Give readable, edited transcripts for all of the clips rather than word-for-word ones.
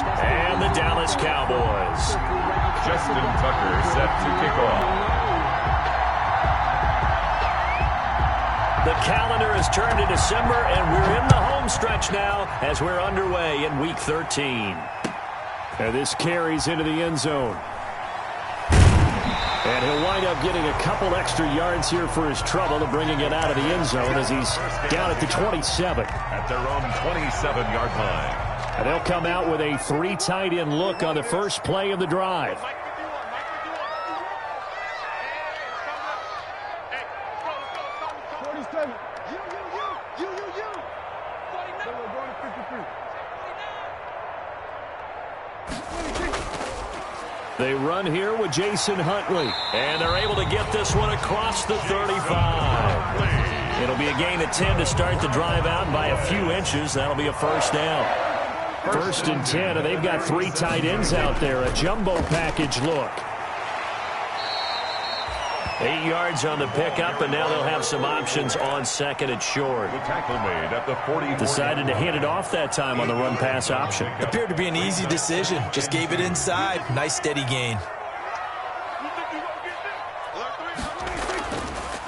and the Dallas Cowboys. Justin Tucker set to kick off. The calendar has turned to December, and we're in the home stretch now as we're underway in Week 13. And this carries into the end zone. And he'll wind up getting a couple extra yards here for his trouble to bringing it out of the end zone as he's down at the 27. At their own 27-yard line. And they'll come out with a 3 tight end look on the first play of the drive. They run here with Jason Huntley. And they're able to get this one across the 35. It'll be a gain of 10 to start the drive out by a few inches. That'll be a first down. First and 10, and they've got 3 tight ends out there. A jumbo package look. 8 yards on the pickup, and now they'll have some options on second and short. The tackle made at the 40. Decided to hand it off that time on the run-pass option. Appeared to be an easy decision. Just gave it inside. Nice steady gain.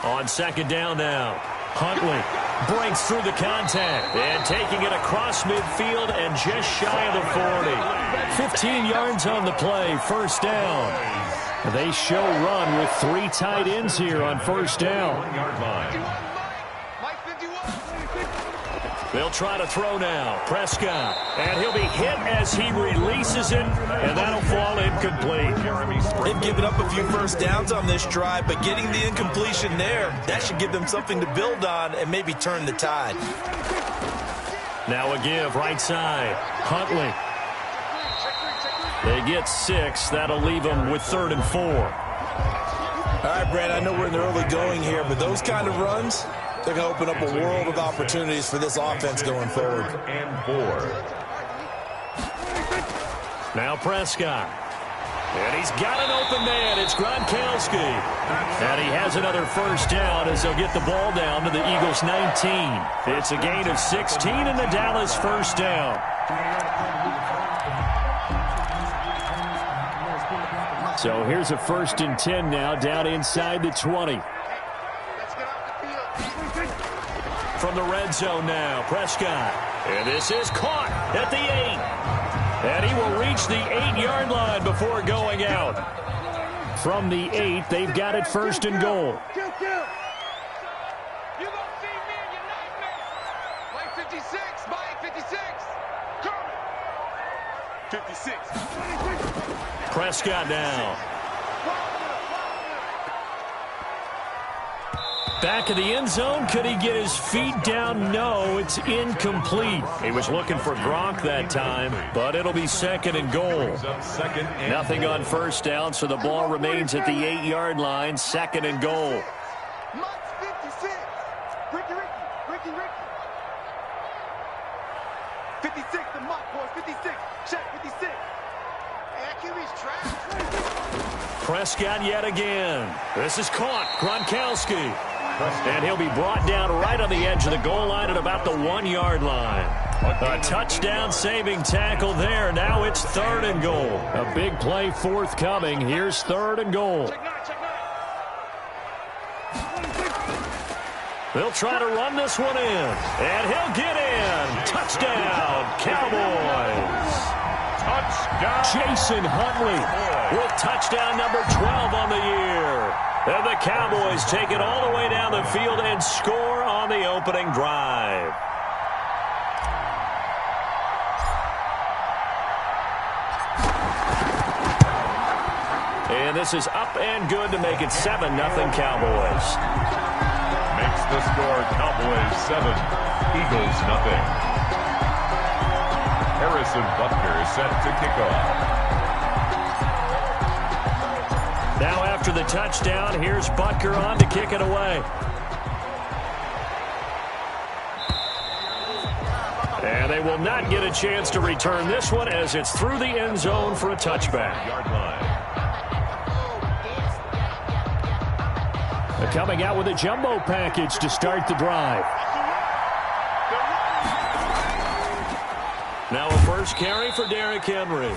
On second down now, Huntley breaks through the contact and taking it across midfield and just shy of the 40. 15 yards on the play, first down. They show run with 3 tight ends here on first down. They'll try to throw now. Prescott. And he'll be hit as he releases it, and that'll fall incomplete. They've given up a few first downs on this drive, but getting the incompletion there, that should give them something to build on and maybe turn the tide. Now a give right side. Huntley. They get 6. That'll leave them with 3rd and 4. All right, Brad, I know we're in the early going here, but those kind of runs, they're going to open up a world of opportunities for this offense going forward. And 4. Now Prescott. And he's got an open man. It's Gronkowski. And he has another first down as they'll get the ball down to the Eagles' 19. It's a gain of 16 and the Dallas first down. So here's a 1st and 10 now, down inside the 20. From the red zone now, Prescott. And this is caught at the 8. And he will reach the 8-yard line before going out. From the 8, they've got it 1st and goal. Prescott now. Back of the end zone. Could he get his feet down? No, it's incomplete. He was looking for Gronk that time, but it'll be 2nd and goal. Nothing on first down, so the ball remains at the 8-yard line. 2nd and goal. Prescott yet again. This is caught. Gronkowski. And he'll be brought down right on the edge of the goal line at about the 1-yard line. A touchdown-saving tackle there. Now it's 3rd and goal. A big play forthcoming. Here's 3rd and goal. They'll try to run this one in. And he'll get in. Touchdown, Cowboys. Touchdown. Jason Huntley with touchdown number 12 on the year. And the Cowboys take it all the way down the field and score on the opening drive. And this is up and good to make it 7-0 Cowboys. Makes the score Cowboys 7, Eagles 0. Harrison Butker set to kick off. Now after the touchdown, here's Butker on to kick it away. And they will not get a chance to return this one as it's through the end zone for a touchback. They're coming out with a jumbo package to start the drive. Now a first carry for Derrick Henry.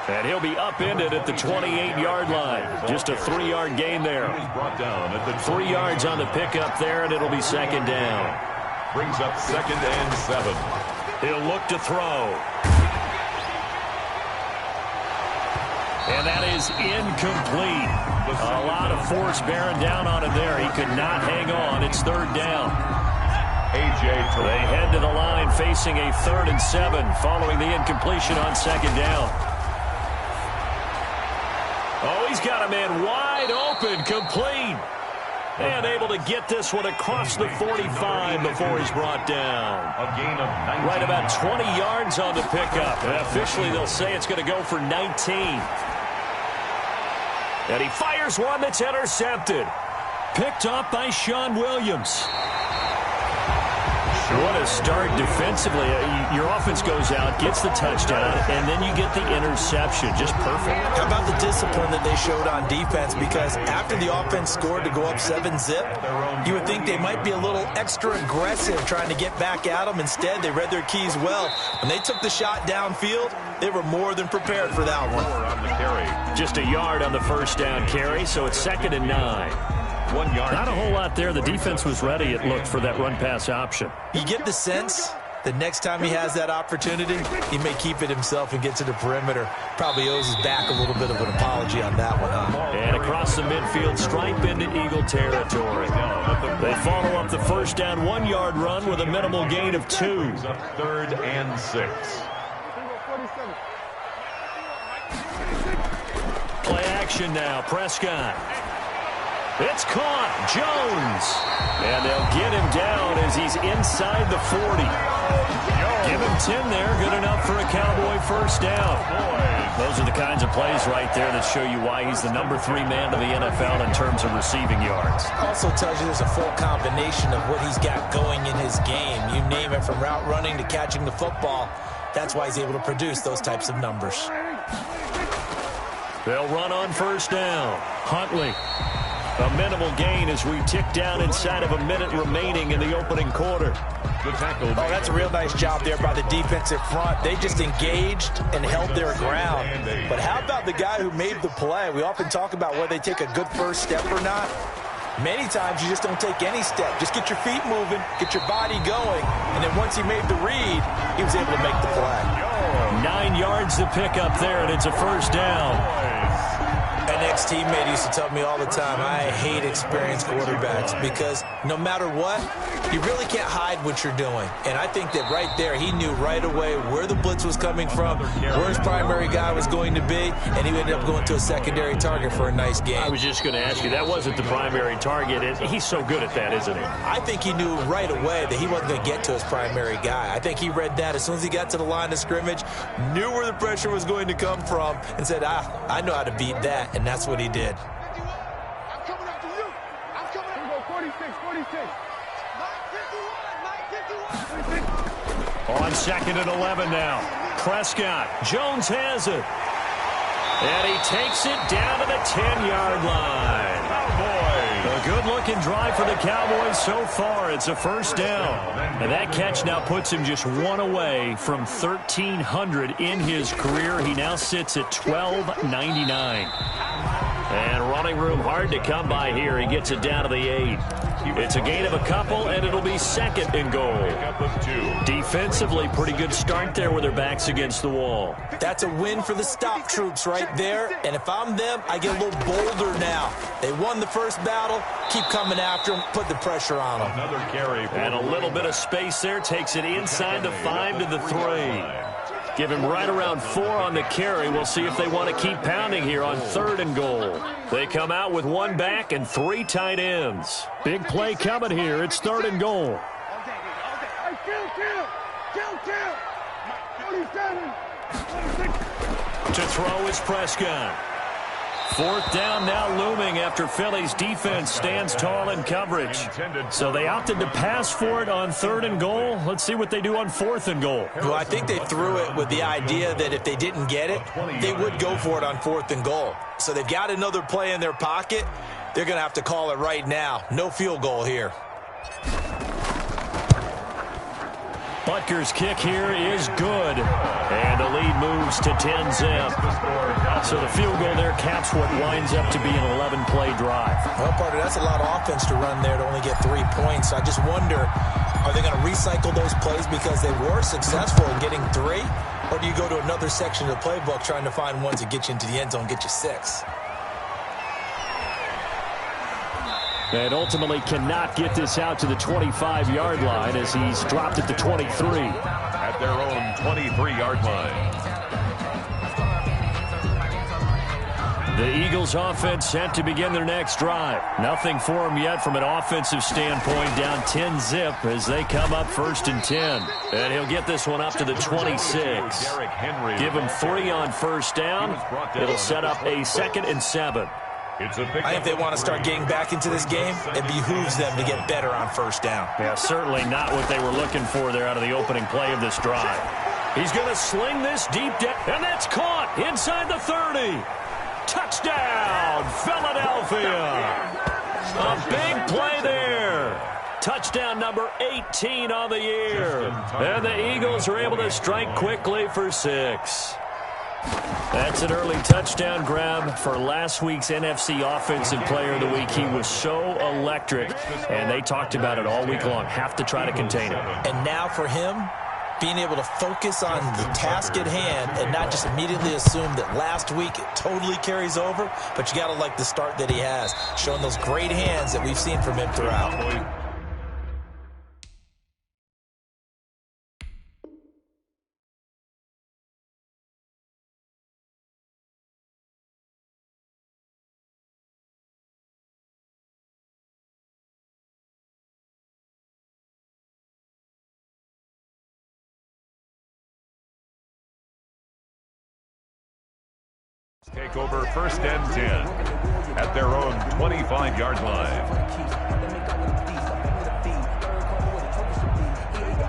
And he'll be upended at the 28-yard line. Just a 3-yard gain there. 3 yards on the pickup there, and it'll be second down. Brings up 2nd and 7. He'll look to throw. And that is incomplete. A lot of force bearing down on him there. He could not hang on. It's 3rd down. They head to the line facing a 3rd and 7 following the incompletion on 2nd down. Oh, he's got a man wide open, complete. And able to get this one across the 45 before he's brought down. A gain of 19. Right about 20 yards on the pickup. And officially, they'll say it's going to go for 19. And he fires one that's intercepted. Picked up by Sean Williams. What a start defensively. Your offense goes out, gets the touchdown, and then you get the interception. Just perfect. How about the discipline that they showed on defense? Because after the offense scored to go up 7-zip, you would think they might be a little extra aggressive trying to get back at them. Instead, they read their keys well. When they took the shot downfield, they were more than prepared for that one. Just a yard on the first down carry, so it's 2nd and 9. 1 yard. Not a whole lot there. The defense was ready, it looked, for that run-pass option. You get the sense that next time he has that opportunity, he may keep it himself and get to the perimeter. Probably owes his back a little bit of an apology on that one, huh? And across the midfield stripe into Eagle territory. They follow up the first down 1-yard run with a minimal gain of 2. 3rd and 6. Play action now. Prescott. It's caught. Jones. And they'll get him down as he's inside the 40. Give him 10 there. Good enough for a Cowboy first down. Those are the kinds of plays right there that show you why he's the number 3 man of the NFL in terms of receiving yards. Also tells you there's a full combination of what he's got going in his game. You name it, from route running to catching the football. That's why he's able to produce those types of numbers. They'll run on first down. Huntley. A minimal gain as we tick down inside of a minute remaining in the opening quarter. Good tackle. Oh, that's a real nice job there by the defensive front. They just engaged and held their ground. But how about the guy who made the play? We often talk about whether they take a good first step or not. Many times you just don't take any step. Just get your feet moving, get your body going, and then once he made the read, he was able to make the play. 9 yards to pick up there, and it's a first down. An ex-teammate used to tell me all the time, I hate experienced quarterbacks because no matter what, you really can't hide what you're doing. And I think that right there, he knew right away where the blitz was coming from, where his primary guy was going to be, and he ended up going to a secondary target for a nice game. I was just going to ask you, that wasn't the primary target, and he's so good at that, isn't he? I think he knew right away that he wasn't going to get to his primary guy. I think he read that as soon as he got to the line of scrimmage, knew where the pressure was going to come from, and said, I know how to beat that. And that's what he did. I'm coming up to you. I'm coming up. 46. On 2nd and 11 now. Prescott. Jones has it. And he takes it down to the 10-yard line. A good-looking drive for the Cowboys so far. It's a first down. And that catch now puts him just 1 away from 1,300 in his career. He now sits at 1,299. And running room hard to come by here. He gets it down to the 8. It's a gain of a couple, and it'll be 2nd and goal. Defensively, pretty good start there with their backs against the wall. That's a win for the stop troops right there. And if I'm them, I get a little bolder now. They won the first battle. Keep coming after them. Put the pressure on them. Another carry. And a little bit of space there. Takes it inside the 5 to the 3. Give him right around 4 on the carry. We'll see if they want to keep pounding here on 3rd and goal. They come out with 1 back and 3 tight ends. Big play coming here. It's 3rd and goal. To throw is Prescott. 4th down now looming after Philly's defense stands tall in coverage. So they opted to pass for it on 3rd and goal. Let's see what they do on 4th and goal. Well, I think they threw it with the idea that if they didn't get it, they would go for it on 4th and goal. So they've got another play in their pocket. They're going to have to call it right now. No field goal here. Rutgers kick here is good. And the lead moves to 10-zip. So the field goal there caps what winds up to be an 11-play drive. Well, Carter, that's a lot of offense to run there to only get 3 points. So I just wonder, are they going to recycle those plays because they were successful in getting 3? Or do you go to another section of the playbook trying to find ones that get you into the end zone, get you 6? And ultimately cannot get this out to the 25-yard line as he's dropped at the 23. At their own 23-yard line. The Eagles offense set to begin their next drive. Nothing for them yet from an offensive standpoint, down 10-zip as they come up 1st and 10. And he'll get this one up to the 26. Give him 3 on 1st down. It'll set up a 2nd and 7. I think they want to start getting back into this game. It behooves them to get better on 1st down. Yeah, certainly not what they were looking for there out of the opening play of this drive. He's going to sling this deep down, and that's caught inside the 30. Touchdown, Philadelphia. A big play there. Touchdown number 18 on the year. And the Eagles are able to strike quickly for 6. That's an early touchdown grab for last week's NFC Offensive Player of the Week. He was so electric, and they talked about it all week long. Have to try to contain him. And now for him, being able to focus on the task at hand and not just immediately assume that last week it totally carries over, but you got to like the start that he has, showing those great hands that we've seen from him throughout. Take over 1st and 10 at their own 25-yard line.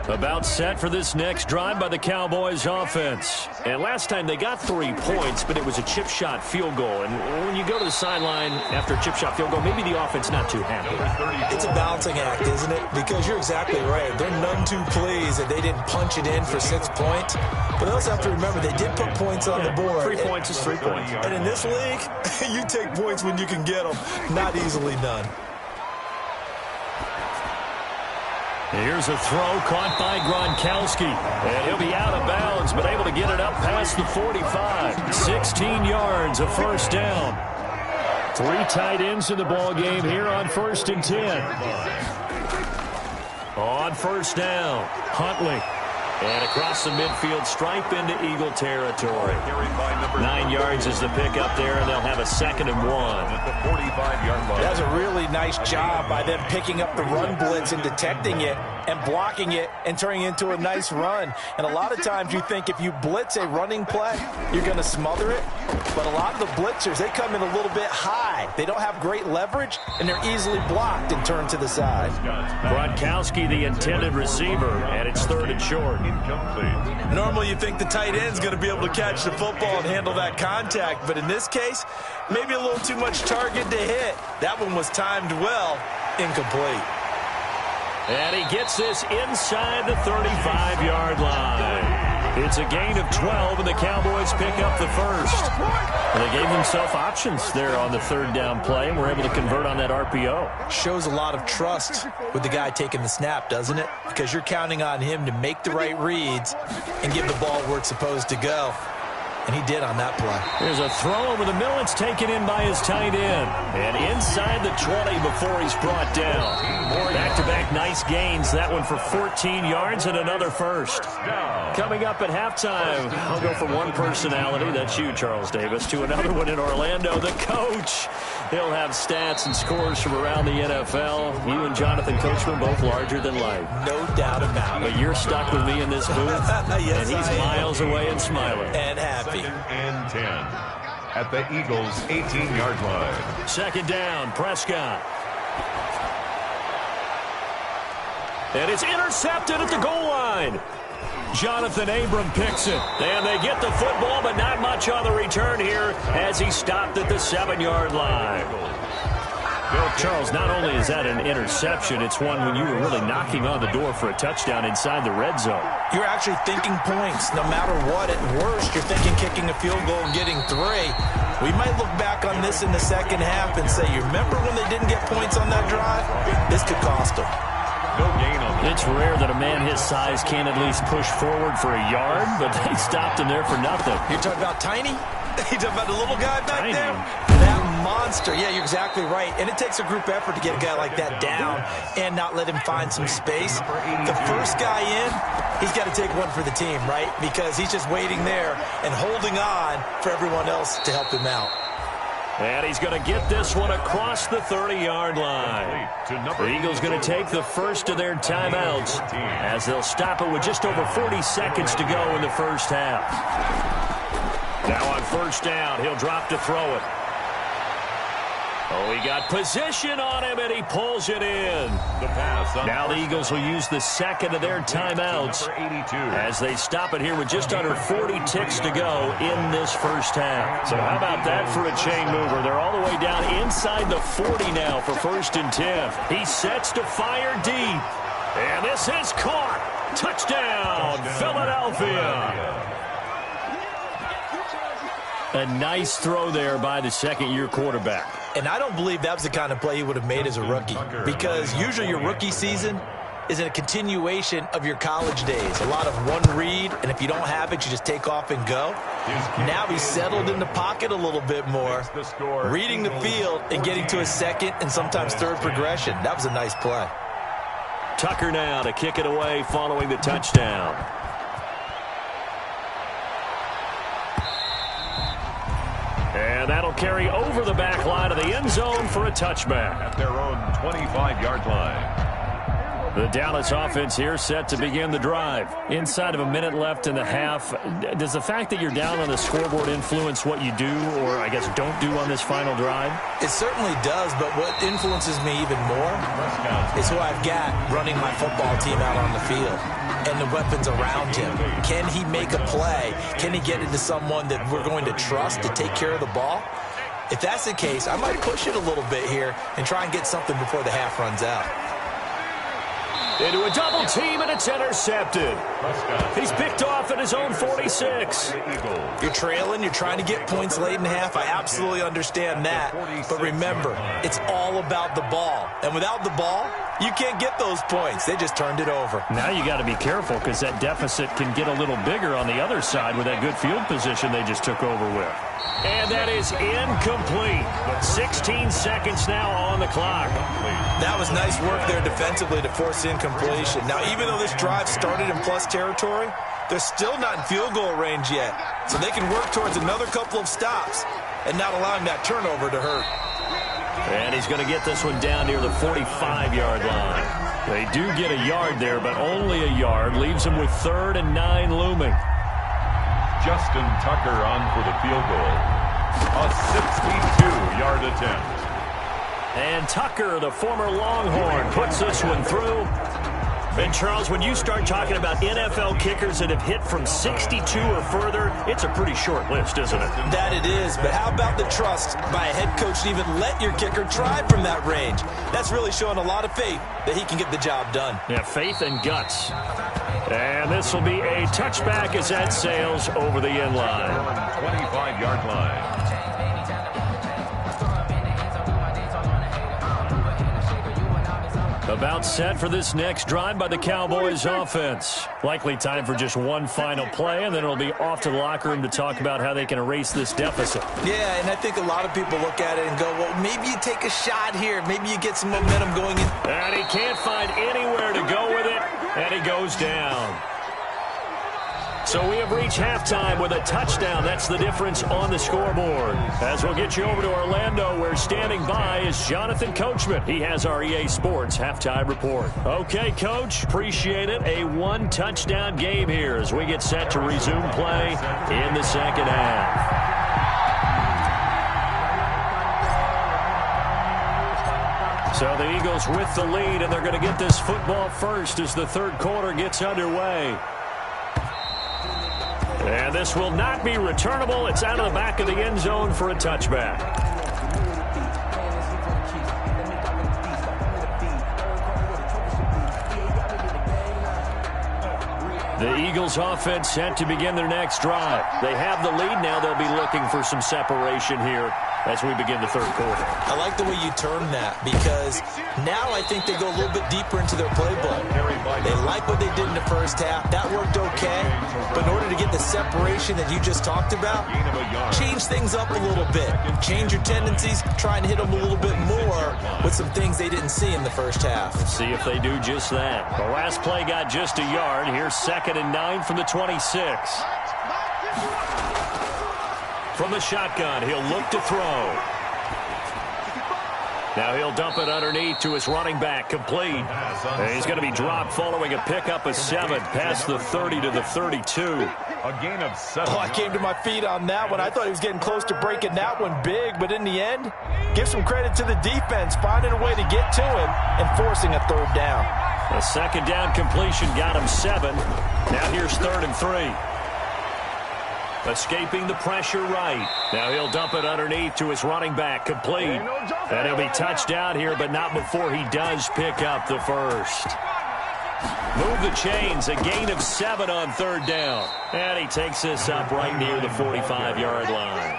About set for this next drive by the Cowboys offense. And last time they got 3 points, but it was a chip shot field goal. And when you go to the sideline after a chip shot field goal, maybe the offense not too happy. It's a balancing act, isn't it? Because you're exactly right. They're none too pleased that they didn't punch it in for 6 points. But they also have to remember they did put points on the board. 3 points is 3 points. And in this league, you take points when you can get them. Not easily done. Here's a throw caught by Gronkowski. And he'll be out of bounds, but able to get it up past the 45. 16 yards, a 1st down. 3 tight ends in the ball game here on 1st and 10. On 1st down, Huntley. And across the midfield, stripe into Eagle territory. 9 yards is the pickup there, and they'll have a 2nd and 1. At the 45-yard line. That's a really nice job by them picking up the run blitz and detecting it and blocking it and turning it into a nice run. And a lot of times you think if you blitz a running play, you're going to smother it. But a lot of the blitzers, they come in a little bit high. They don't have great leverage, and they're easily blocked and turned to the side. Gronkowski, the intended receiver, and it's 3rd and short. Incomplete. Normally you think the tight end's going to be able to catch the football and handle that contact, but in this case, maybe a little too much target to hit. That one was timed well, incomplete. And he gets this inside the 35-yard line. It's a gain of 12, and the Cowboys pick up the 1st. And they gave themselves options there on the 3rd down play, and were able to convert on that RPO. Shows a lot of trust with the guy taking the snap, doesn't it? Because you're counting on him to make the right reads and give the ball where it's supposed to go. And he did on that play. There's a throw over the middle. It's taken in by his tight end. And inside the 20 before he's brought down. Back-to-back nice gains. That one for 14 yards and another 1st. Coming up at halftime, I'll go from one personality, that's you, Charles Davis, to another one in Orlando, the coach. He'll have stats and scores from around the NFL. You and Jonathan Coachman both larger than life. No doubt about it. But you're stuck with me in this booth, yes, and he's miles away and smiling. And happy. 2nd and 10 at the Eagles' 18-yard line. 2nd down, Prescott. And it's intercepted at the goal line. Jonathan Abram picks it. And they get the football, but not much on the return here as he stopped at the 7-yard line. Charles, not only is that an interception, it's one when you were really knocking on the door for a touchdown inside the red zone. You're actually thinking points. No matter what, at worst, you're thinking kicking a field goal and getting 3. We might look back on this in the second half and say, you remember when they didn't get points on that drive? This could cost them. No gain on that. It's rare that a man his size can at least push forward for a yard, but they stopped him there for nothing. You're talking about tiny? You're talking about the little guy back Tiny. there? That monster. Yeah, you're exactly right. And it takes a group effort to get a guy like that down and not let him find some space. The first guy in, he's got to take one for the team, right? Because he's just waiting there and holding on for everyone else to help him out. And he's going to get this one across the 30-yard line. The Eagles going to take the first of their timeouts as they'll stop it with just over 40 seconds to go in the first half. Now on first down, he'll drop to throw it. Oh, he got position on him, and he pulls it in. Now the Eagles will use the second of their timeouts as they stop it here with just under 40 ticks to go in this first half. So how about that for a chain mover? They're all the way down inside the 40 now for first and 10. He sets to fire deep. And this is caught. Touchdown, Philadelphia. A nice throw there by the second-year quarterback. And I don't believe that was the kind of play he would have made as a rookie, because usually your rookie season is a continuation of your college days. A lot of one read, and if you don't have it, you just take off and go. Now he's settled in the pocket a little bit more, reading the field and getting to a second and sometimes third progression. That was a nice play. Tucker now to kick it away following the touchdown. And that'll carry over the back line of the end zone for a touchback. At their own 25-yard line. The Dallas offense here set to begin the drive. Inside of a minute left in the half, does the fact that you're down on the scoreboard influence what you do, or I guess don't do on this final drive? It certainly does, but what influences me even more is who I've got running my football team out on the field and the weapons around him. Can he make a play? Can he get into someone that we're going to trust to take care of the ball? If that's the case, I might push it a little bit here and try and get something before the half runs out. Into a double team, and it's intercepted. He's picked off at his own 46. You're trailing, you're trying to get points late in half. I absolutely understand that. But remember, it's all about the ball. And without the ball, you can't get those points. They just turned it over. Now you got to be careful because that deficit can get a little bigger on the other side with that good field position they just took over with. And that is incomplete. 16 seconds now on the clock. That was nice work there defensively to force incompletion. Now, even though this drive started in plus territory, they're still not in field goal range yet. So they can work towards another couple of stops and not allowing that turnover to hurt. And he's going to get this one down near the 45-yard line. They do get a yard there, but only a yard. Leaves him with 3rd and 9 looming. Justin Tucker on for the field goal. A 62-yard attempt. And Tucker, the former Longhorn, puts this one through. And, Charles, when you start talking about NFL kickers that have hit from 62 or further, it's a pretty short list, isn't it? That it is, but how about the trust by a head coach to even let your kicker try from that range? That's really showing a lot of faith that he can get the job done. Yeah, faith and guts. And this will be a touchback as that sails over the end line. 25-yard line. About set for this next drive by the Cowboys offense. Likely time for just one final play, and then it'll be off to the locker room to talk about how they can erase this deficit. Yeah, and I think a lot of people look at it and go, well, maybe you take a shot here. Maybe you get some momentum going in. And he can't find anywhere to go with it, and he goes down. So we have reached halftime with a touchdown. That's the difference on the scoreboard. As we'll get you over to Orlando, where standing by is Jonathan Coachman. He has our EA Sports halftime report. Okay, Coach, appreciate it. A one-touchdown game here as we get set to resume play in the second half. So the Eagles with the lead, and they're going to get this football first as the third quarter gets underway. And this will not be returnable. It's out of the back of the end zone for a touchback. The Eagles offense set to begin their next drive. They have the lead now. They'll be looking for some separation here as we begin the third quarter. I like the way you term that because now I think they go a little bit deeper into their playbook. They like what they did in the first half. That worked okay. But in order to get the separation that you just talked about, change things up a little bit. Change your tendencies. Try and hit them a little bit more with some things they didn't see in the first half. Let's see if they do just that. The last play got just a yard. Here's 2nd and 9 from the 26. From the shotgun, he'll look to throw. Now he'll dump it underneath to his running back, complete. And he's going to be dropped following a pickup of 7 past the 30 to the 32. A gain of 7. Oh, I came to my feet on that one. I thought he was getting close to breaking that one big, but in the end, give some credit to the defense, finding a way to get to him and forcing a third down. A second down completion got him 7. Now here's 3rd and 3. Escaping the pressure right. Now he'll dump it underneath to his running back, complete. And he'll be touched down here, but not before he does pick up the first. Move the chains, a gain of 7 on 3rd down. And he takes this up right near the 45-yard line.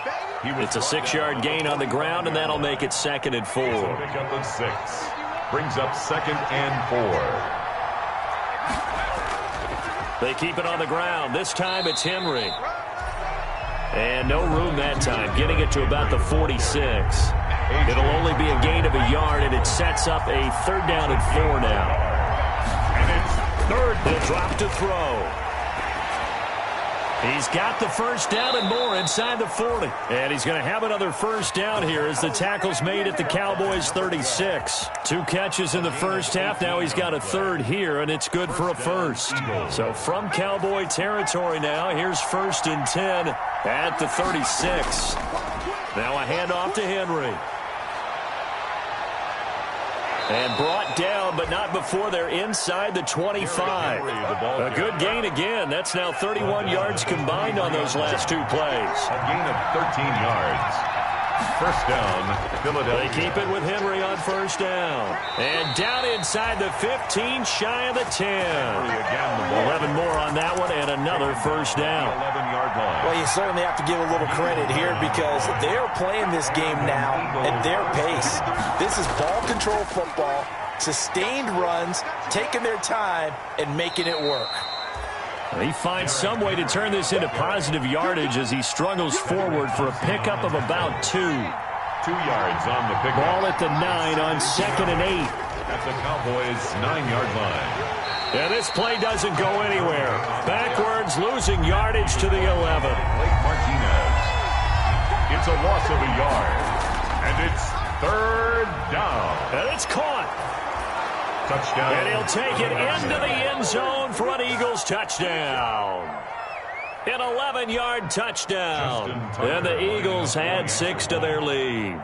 It's a 6-yard gain on the ground, and that'll make it 2nd and 4. Pickup of 6. Brings up 2nd and 4. They keep it on the ground. This time it's Henry. And no room that time, getting it to about the 46. It'll only be a gain of a yard, and it sets up a 3rd down and 4 now. And it's 3rd. He'll drop to throw. He's got the first down and more inside the 40. And he's going to have another first down here as the tackle's made at the Cowboys' 36. 2 catches in the first half. Now he's got a 3rd here, and it's good for a first. So from Cowboy territory now, here's 1st and 10 at the 36. Now a handoff to Henry. And brought down, but not before they're inside the 25. A good gain again. That's now 31 yards combined on those last 2 plays. A gain of 13 yards. First down, Philadelphia. They keep it with Henry on first down. And down inside the 15, shy of the 10. 11 more on that one, and another first down. 11-yard line. Well, you certainly have to give a little credit here because they're playing this game now at their pace. This is ball control football, sustained runs, taking their time, and making it work. He finds some way to turn this into positive yardage as he struggles forward for a pickup of about 2. 2 yards on the pickup. Ball at the 9 on 2nd and 8. At the Cowboys' 9-yard line. And this play doesn't go anywhere. Backwards, losing yardage to the 11. Blake Martinez. It's a loss of a yard. And it's 3rd down. And it's caught. Touchdown. And he'll take it into the end zone for an Eagles touchdown. An 11-yard touchdown. And the Eagles add 6 to their lead.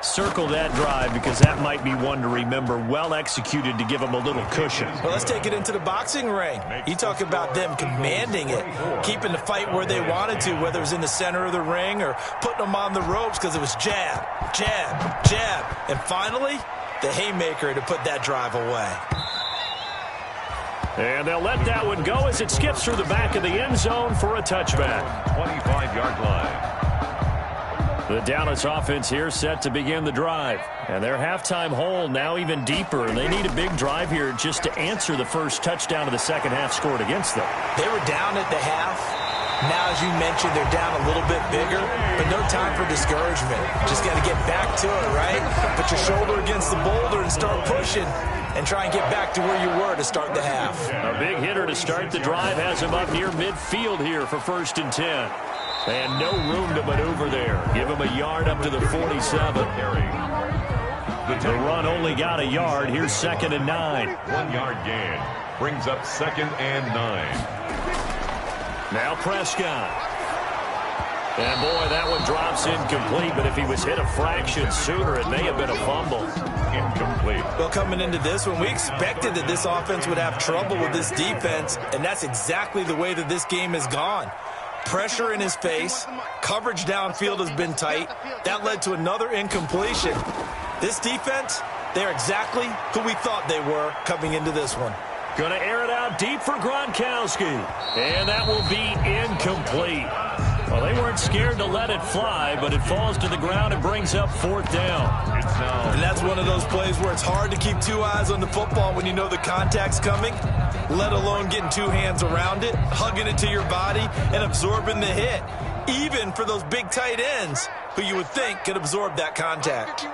Circle that drive because that might be one to remember. Well executed to give them a little cushion. Well, let's take it into the boxing ring. You talk about them commanding it, keeping the fight where they wanted to, whether it was in the center of the ring or putting them on the ropes because it was jab, jab, jab. And finally, the haymaker to put that drive away. And they'll let that one go as it skips through the back of the end zone for a touchback. 25-yard line. The Dallas offense here set to begin the drive. And their halftime hole now even deeper. And they need a big drive here just to answer the first touchdown of the second half scored against them. They were down at the half. Now, as you mentioned, they're down a little bit bigger, but no time for discouragement. Just got to get back to it, right? Put your shoulder against the boulder and start pushing and try and get back to where you were to start the half. A big hitter to start the drive has him up near midfield here for 1st and 10. And no room to maneuver there. Give him a yard up to the 47. The run only got a yard. Here's 2nd and 9. 1-yard gain. Brings up 2nd and 9. Now Prescott. And boy, that one drops incomplete, but if he was hit a fraction sooner, it may have been a fumble. Incomplete. Well, coming into this one, we expected that this offense would have trouble with this defense, and that's exactly the way that this game has gone. Pressure in his face, coverage downfield has been tight. That led to another incompletion. This defense, they're exactly who we thought they were coming into this one. Going to air it out deep for Gronkowski. And that will be incomplete. Well, they weren't scared to let it fly, but it falls to the ground and brings up 4th down. And that's one of those plays where it's hard to keep 2 eyes on the football when you know the contact's coming, let alone getting 2 hands around it, hugging it to your body, and absorbing the hit, even for those big tight ends who you would think could absorb that contact.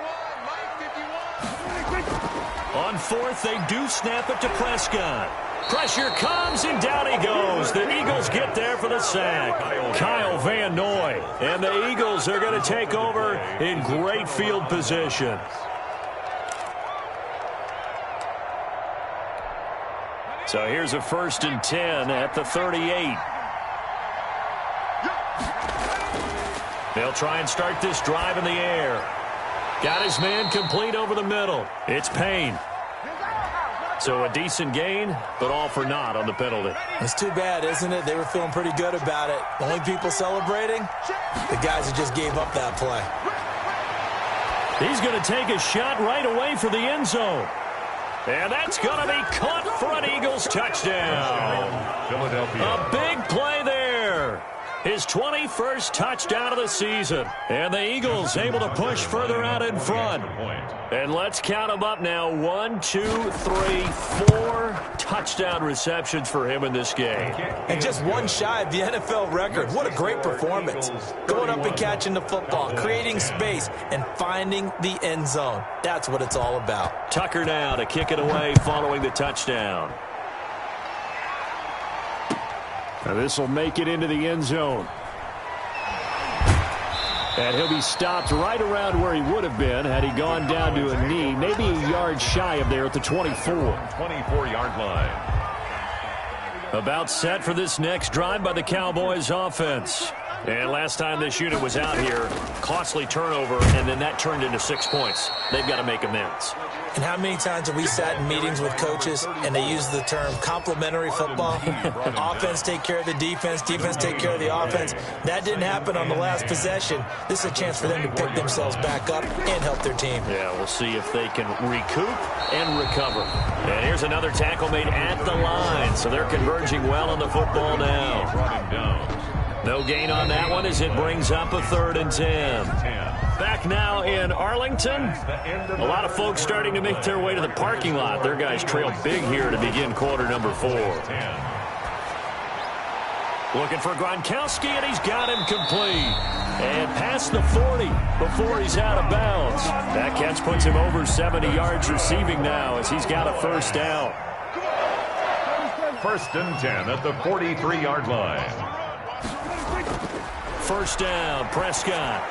On 4th, they do snap it to Prescott. Pressure comes, and down he goes. The Eagles get there for the sack. Kyle Van Noy. And the Eagles are going to take over in great field position. So here's a 1st and 10 at the 38. They'll try and start this drive in the air. Got his man complete over the middle. It's Payne. So a decent gain, but all for naught on the penalty. It's too bad, isn't it? They were feeling pretty good about it. The only people celebrating, the guys who just gave up that play. He's going to take a shot right away for the end zone. And that's going to be caught for an Eagles touchdown. Philadelphia. A big play there. His 21st touchdown of the season. And the Eagles able to push further out in front. And let's count them up now. 1, 2, 3, 4 touchdown receptions for him in this game. And just one shy of the NFL record. What a great performance. Going up and catching the football, creating space, and finding the end zone. That's what it's all about. Tucker now to kick it away following the touchdown. Now this will make it into the end zone. And he'll be stopped right around where he would have been had he gone down to a knee, maybe a yard shy of there at the 24. 24-yard line. About set for this next drive by the Cowboys offense. And last time this unit was out here, costly turnover, and then that turned into 6 points. They've got to make amends. And how many times have we sat in meetings with coaches and they use the term complementary football? Offense take care of the defense, defense take care of the offense. That didn't happen on the last possession. This is a chance for them to pick themselves back up and help their team. Yeah, we'll see if they can recoup and recover. And here's another tackle made at the line, so they're converging well on the football now. No gain on that one as it brings up a 3rd and 10. Back now in Arlington. A lot of folks starting to make their way to the parking lot. Their guys trail big here to begin quarter number 4. Looking for Gronkowski, and he's got him complete. And past the 40 before he's out of bounds. That catch puts him over 70 yards receiving now as he's got a 1st down. 1st and 10 at the 43-yard line. 1st down, Prescott.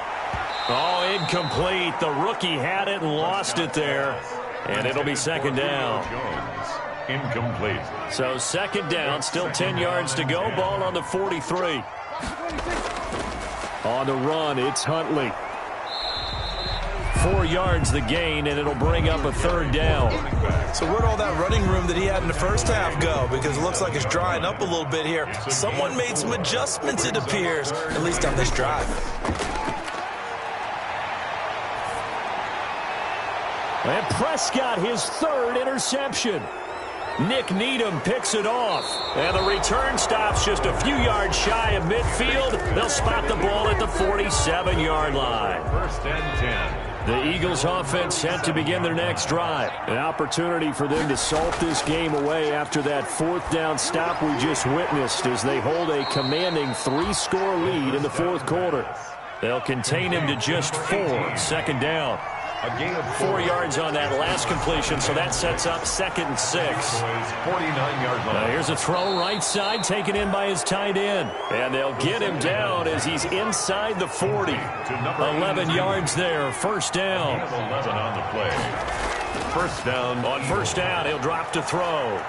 Oh, incomplete. The rookie had it and lost it there. And it'll be 2nd down. Incomplete. So 2nd down, still 10 yards to go. Ball on the 43. On the run, it's Huntley. 4 yards the gain, and it'll bring up a 3rd down. So where'd all that running room that he had in the first half go? Because it looks like it's drying up a little bit here. Someone made some adjustments, it appears, at least on this drive. And Prescott, his 3rd interception. Nick Needham picks it off. And the return stops just a few yards shy of midfield. They'll spot the ball at the 47-yard line. 1st and 10. The Eagles offense set to begin their next drive. An opportunity for them to salt this game away after that 4th down stop we just witnessed as they hold a commanding 3-score lead in the 4th quarter. They'll contain him to just 4. 2nd down. A gain of 4 yards on that last completion, so that sets up 2nd and 6. 49-yard line. Here's a throw right side taken in by his tight end. And they'll get him down as he's inside the 40. 11 yards there, 1st down. 11 on the play. 1st down. On 1st down, he'll drop to throw.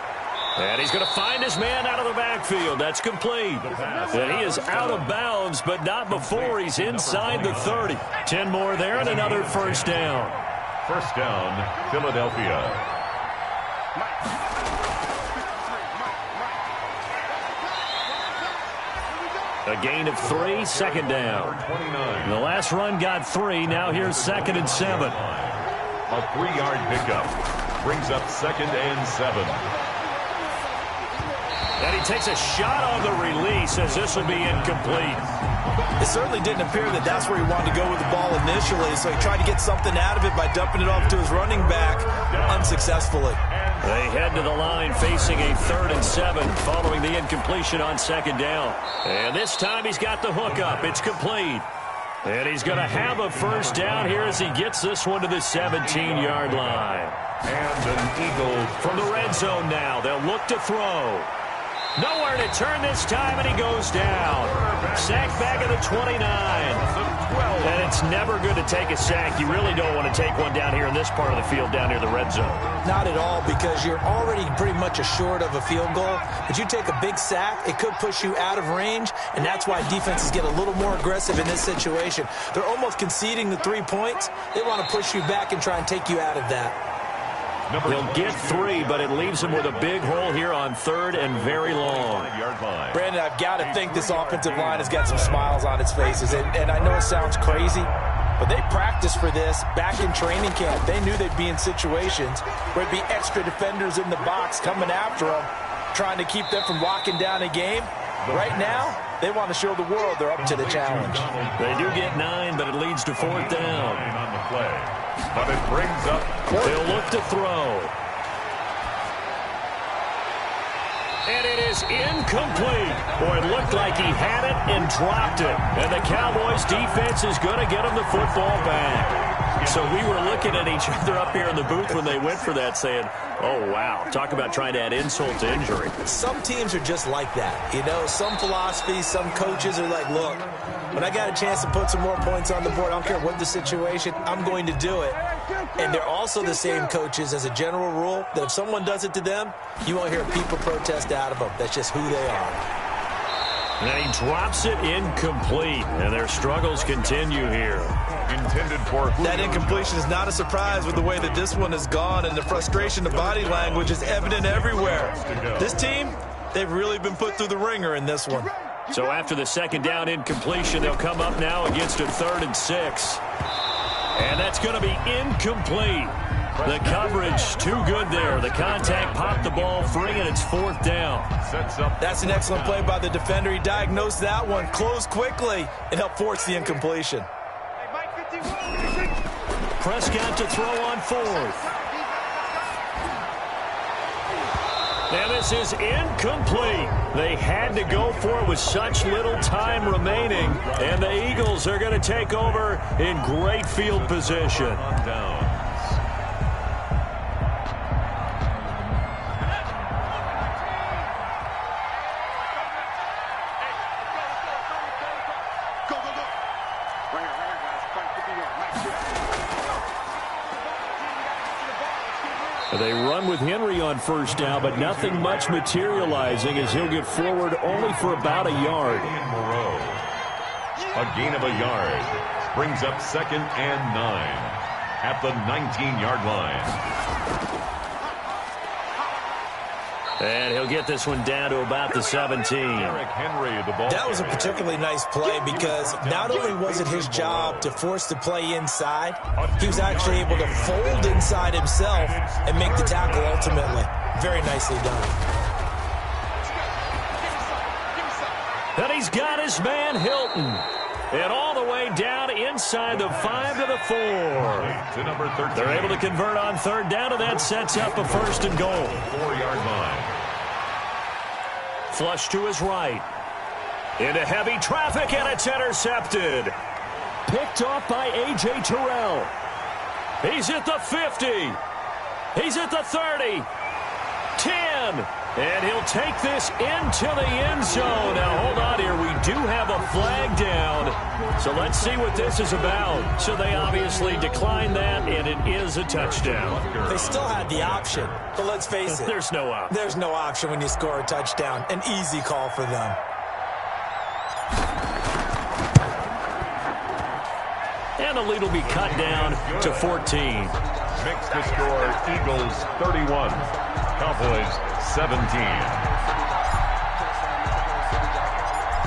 And he's going to find his man out of the backfield. That's complete. And he is out of bounds, but not before he's inside the 30. 10 more there and another 1st down. 1st down, Philadelphia. A gain of 3, 2nd down. 29. The last run got 3. Now here's 2nd and 7. A 3-yard pickup brings up 2nd and 7. And he takes a shot on the release as this will be incomplete. It certainly didn't appear that that's where he wanted to go with the ball initially, so he tried to get something out of it by dumping it off to his running back unsuccessfully. They head to the line facing a 3rd and 7 following the incompletion on 2nd down. And this time he's got the hook up. It's complete. And he's going to have a 1st down here as he gets this one to the 17-yard line. And an Eagle from the red zone now. They'll look to throw. Nowhere to turn this time, and he goes down. Sack back at the 29. And it's never good to take a sack. You really don't want to take one down here in this part of the field down near the red zone. Not at all, because you're already pretty much assured of a field goal. But you take a big sack, it could push you out of range, and that's why defenses get a little more aggressive in this situation. They're almost conceding the 3 points. They want to push you back and try and take you out of that. He'll get 3, but it leaves him with a big hole here on 3rd and very long. Brandon, I've got to think this offensive line has got some smiles on its faces. And I know it sounds crazy, but they practiced for this back in training camp. They knew they'd be in situations where it'd be extra defenders in the box coming after them, trying to keep them from locking down a game. Right now, they want to show the world they're up to the challenge. They do get 9, but it leads to 4th down. On the play. But it brings up 4th. They'll look to throw. And it is incomplete. Boy, it looked like he had it and dropped it. And the Cowboys defense is going to get him the football back. So we were looking at each other up here in the booth when they went for that saying, oh, wow, talk about trying to add insult to injury. Some teams are just like that. You know, some philosophies, some coaches are like, look, when I got a chance to put some more points on the board, I don't care what the situation, I'm going to do it. And they're also the same coaches as a general rule that if someone does it to them, you won't hear people protest out of them. That's just who they are. And he drops it incomplete, and their struggles continue here. Intended for that incompletion is not a surprise with the way that this one has gone, and the frustration, the body language is evident everywhere. This team, they've really been put through the ringer in this one. So after the 2nd down incompletion, they'll come up now against a 3rd and 6. And that's going to be incomplete. The coverage too good there. The contact popped the ball free, and it's 4th down. That's an excellent play by the defender. He diagnosed that one, closed quickly, and helped force the incompletion. Prescott to throw on 4th. And this is incomplete. They had to go for it with such little time remaining. And the Eagles are going to take over in great field position. They run with Henry on 1st down, but nothing much materializing as he'll get forward only for about a yard. A gain of a yard brings up 2nd and 9 at the 19-yard line. And he'll get this one down to about the 17. That was a particularly nice play because not only was it his job to force the play inside, he was actually able to fold inside himself and make the tackle ultimately. Very nicely done. And he's got his man Hilton. And all the way down inside the 5 to the 4. To number 13. They're able to convert on 3rd down, and that sets up a 1st and goal. 4-yard line. Flush to his right. Into heavy traffic, and it's intercepted. Picked off by A.J. Terrell. He's at the 50. He's at the 30. 10. And he'll take this into the end zone. Now, hold on here. We do have a flag down. So let's see what this is about. So they obviously declined that, and it is a touchdown. They still had the option, but let's face it. There's no option. There's no option when you score a touchdown. An easy call for them. And the lead will be cut down to 14. Makes the score Eagles 31. Cowboys 17.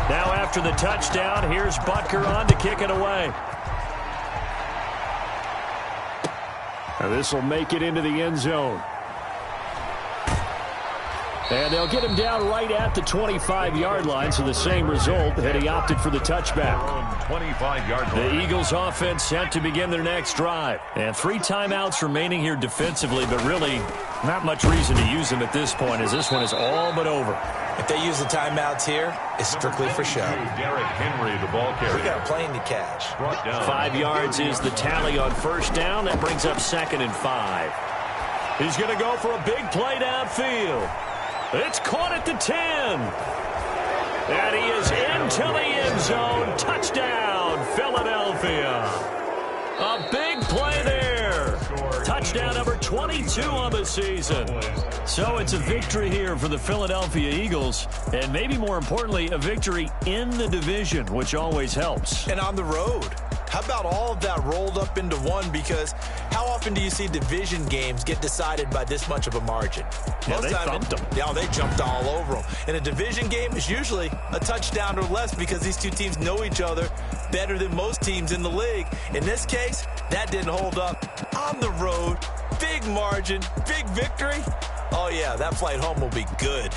Now after the touchdown, here's Butker on to kick it away. Now this will make it into the end zone. And they'll get him down right at the 25-yard line, so the same result had he opted for the touchback. 25-yard line. The Eagles offense set to begin their next drive. And 3 timeouts remaining here defensively, but really not much reason to use them at this point, as this one is all but over. If they use the timeouts here, it's strictly for show. Derrick Henry, the ball carrier. We got a plane to catch. 5 yards is the tally on first down. That brings up 2nd and 5. He's going to go for a big play downfield. It's caught at the 10. And he is into the end zone. Touchdown, Philadelphia. A big play there. Touchdown number 22 on the season. So it's a victory here for the Philadelphia Eagles, and maybe more importantly, a victory in the division, which always helps. And on the road. How about all of that rolled up into one? Because how often do you see division games get decided by this much of a margin? Yeah, they thumped them. Yeah, they jumped all over them. And a division game is usually a touchdown or less because these two teams know each other better than most teams in the league. In this case, that didn't hold up. On the road, big margin, big victory. Oh, yeah, that flight home will be good.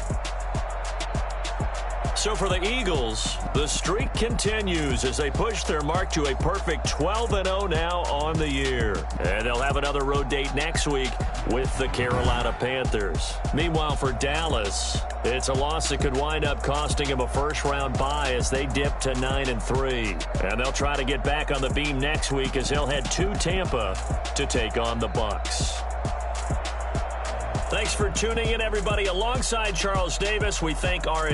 So for the Eagles, the streak continues as they push their mark to a perfect 12-0 now on the year. And they'll have another road date next week with the Carolina Panthers. Meanwhile, for Dallas, it's a loss that could wind up costing them a first-round bye as they dip to 9-3. And they'll try to get back on the beam next week as they'll head to Tampa to take on the Bucs. Thanks for tuning in, everybody. Alongside Charles Davis, we thank our